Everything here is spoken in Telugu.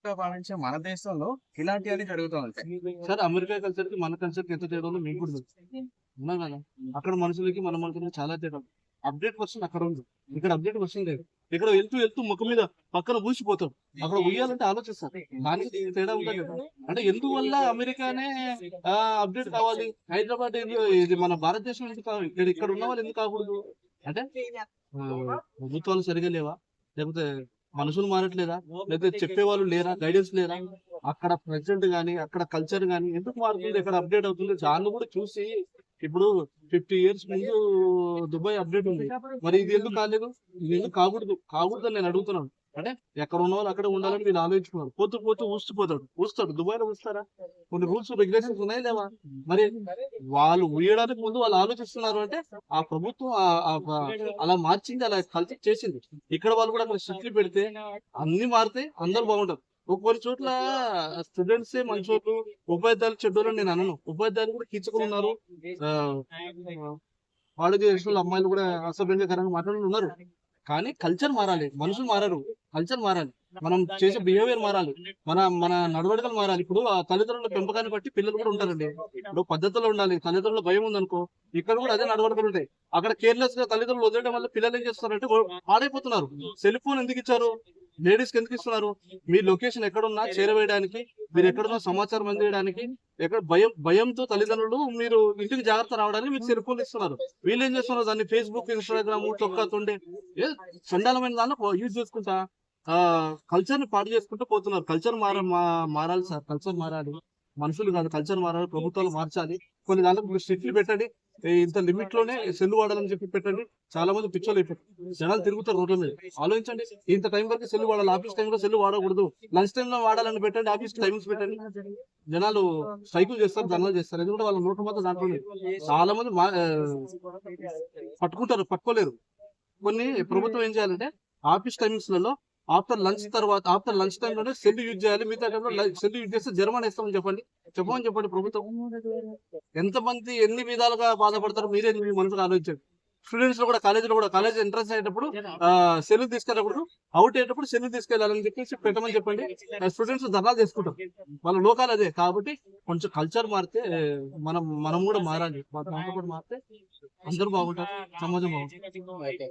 అమెరికా భావించే మన దేశంలో ఇలాంటివన్నీ జరుగుతూ ఉంటాయి. సార్ అమెరికా కల్చర్ కి మన కల్చర్ కి ఎంత తేడా ఉందో మీకు కూడా తెలుసు. ఉన్నా కదా, అక్కడ మనుషులకి మన మనుషులకి చాలా తేడా. అప్డేట్ వర్షన్ అక్కడ ఉంది, ఇక్కడ అప్డేట్ వర్షన్ లేదు. ఇక్కడ వెళ్తూ వెళ్తూ ముఖం మీద పక్కన ఊసిపోతాడు, అక్కడ ఉయ్యాలంటే ఆలోచిస్తారు. దానికి దీనికి తేడా ఉంటుంది కదా. అంటే ఎందువల్ల అమెరికానే అప్డేట్ కావాలి, హైదరాబాద్ ఇది మన భారతదేశం ఎందుకు కావాలి, ఇక్కడ ఉన్న వాళ్ళు ఎందుకు కాకూడదు? అంటే ప్రభుత్వాలు సరిగా లేవా, లేకపోతే మనుషులు మారట్లేదా, లేకపోతే చెప్పేవాళ్ళు లేరా, గైడెన్స్ లేరా? అక్కడ ప్రెసిడెంట్ గానీ అక్కడ కల్చర్ గానీ ఎందుకు మారుతుంది, ఎక్కడ అప్డేట్ అవుతుంది దాన్ని కూడా చూసి. ఇప్పుడు 50 years ముందు దుబాయ్ అప్డేట్ ఉంది, మరి ఇది ఎందుకు కాలేదు, ఇది ఎందుకు కాకూడదని నేను అడుగుతున్నాను. అంటే ఎక్కడ ఉన్న వాళ్ళు అక్కడ ఉండాలని వీళ్ళు ఆలోచించుకున్నారు. పోతూ పోతూ ఊస్తాడు. దుబాయ్ లో ఊస్తారా? కొన్ని రూల్స్ రెగ్యులేషన్స్ ఉన్నాయి లేవా? మరి వాళ్ళు ఊయడానికి ముందు వాళ్ళు ఆలోచిస్తున్నారు అంటే ఆ ప్రభుత్వం అలా మార్చింది, అలా కల్చర్ చేసింది. ఇక్కడ వాళ్ళు కూడా అక్కడ స్ట్రిక్ట్లీ పెడితే అన్ని మారితే అందరూ బాగుంటారు. కొన్ని చోట్ల స్టూడెంట్సే మంచోళ్ళు, ఉపాధ్యాయులు చెడ్డోళ్ళు నేను అనను. ఉపాధ్యాయులు కూడా కీచకులు ఉన్నారు, వాళ్ళ దేశంలో అమ్మాయిలు కూడా అసభ్యంకరంగా మాట్లాడుతూ ఉన్నారు. కానీ కల్చర్ మారాలి, మనుషులు మారారు, కల్చర్ మారాలి, మనం చేసే బిహేవియర్ మారాలి, మన నడవడికలు మారాలి. ఇప్పుడు ఆ తల్లిదండ్రుల పెంపకాన్ని బట్టి పిల్లలు కూడా ఉంటారండి. ఇప్పుడు పద్ధతిలో ఉండాలి. తల్లిదండ్రుల భయం ఉందనుకో, ఇక్కడ కూడా అదే నడవడికలు ఉంటాయి. అక్కడ కేర్లెస్ గా తల్లిదండ్రులు వదిలేయడం వల్ల పిల్లలు ఏం చేస్తారంటే పాడైపోతున్నారు. సెల్ ఫోన్ ఎందుకు ఇచ్చారు, లేడీస్ కి ఎందుకు ఇస్తున్నారు? మీ లొకేషన్ ఎక్కడున్నా చేరవేయడానికి, మీరు ఎక్కడున్నా సమాచారం అందించడానికి. ఎక్కడ భయంతో తల్లిదండ్రులు మీరు ఇంటికి జాగ్రత్త రావడానికి మీకు సెల్ ఫోన్ ఇస్తున్నారు. వీళ్ళు ఏం చేస్తున్నారు, దాన్ని ఫేస్బుక్, ఇన్స్టాగ్రామ్, తొండే చండాలమైన దానిలో యూజ్ చేసుకుంటా కల్చర్ ని పాడు చేసుకుంటూ పోతున్నారు. కల్చర్ మారాలి సార్, కల్చర్ మారాలి. మనుషులు కాదు, కల్చర్ మారాలి. ప్రభుత్వాలు మార్చాలి. కొన్ని దాంట్లో స్ట్రిక్ట్లు పెట్టండి, ఇంత లిమిట్ లోనే సెల్ వాడాలని చెప్పి పెట్టండి. చాలా మంది పిచ్చోళ్ళు అయిపోతారు, జనాలు తిరుగుతారు రోడ్ల మీద. ఆలోచించండి, ఇంత టైం వరకు సెల్ వాడాలి, ఆఫీస్ టైంలో సెల్ వాడకూడదు, లంచ్ టైం లో వాడాలని పెట్టండి, ఆఫీస్ టైమింగ్స్ పెట్టండి. జనాలు సైకిల్ చేస్తారు, ధర్నాలు చేస్తారు, ఎందుకంటే వాళ్ళ నోటు మాత్రం దాంట్లోనే. చాలా మంది పట్టుకోలేరు. కొన్ని ప్రభుత్వం ఏం చేయాలంటే ఆఫీస్ టైమింగ్స్ లలో ఆఫ్టర్ లంచ్ టైం లోనే సెల్ యూజ్ చేయాలి. మిగతా టైంలో సెల్ యూజ్ చేస్తే జరిమానా ఇస్తామని చెప్పండి ప్రభుత్వం. ఎంతమంది ఎన్ని విధాలుగా బాధపడతారు మీరే మీ మనసులో ఆలోచించండి. స్టూడెంట్స్ లో కూడా కాలేజ్ ఎంట్రన్స్ అయ్యేటప్పుడు సెల్ తీసుకెళ్ళినప్పుడు, అవుట్ అయ్యేటప్పుడు సెల్ తీసుకెళ్ళాలని చెప్పేసి పెట్టమని చెప్పండి. స్టూడెంట్స్ ధర్నాలు చేసుకుంటారు, వాళ్ళ లోకాలు అదే. కాబట్టి కొంచెం కల్చర్ మారితే మనం కూడా మారాలి. మారితే అందరూ బాగుంటారు, సమాజం బాగుంటుంది.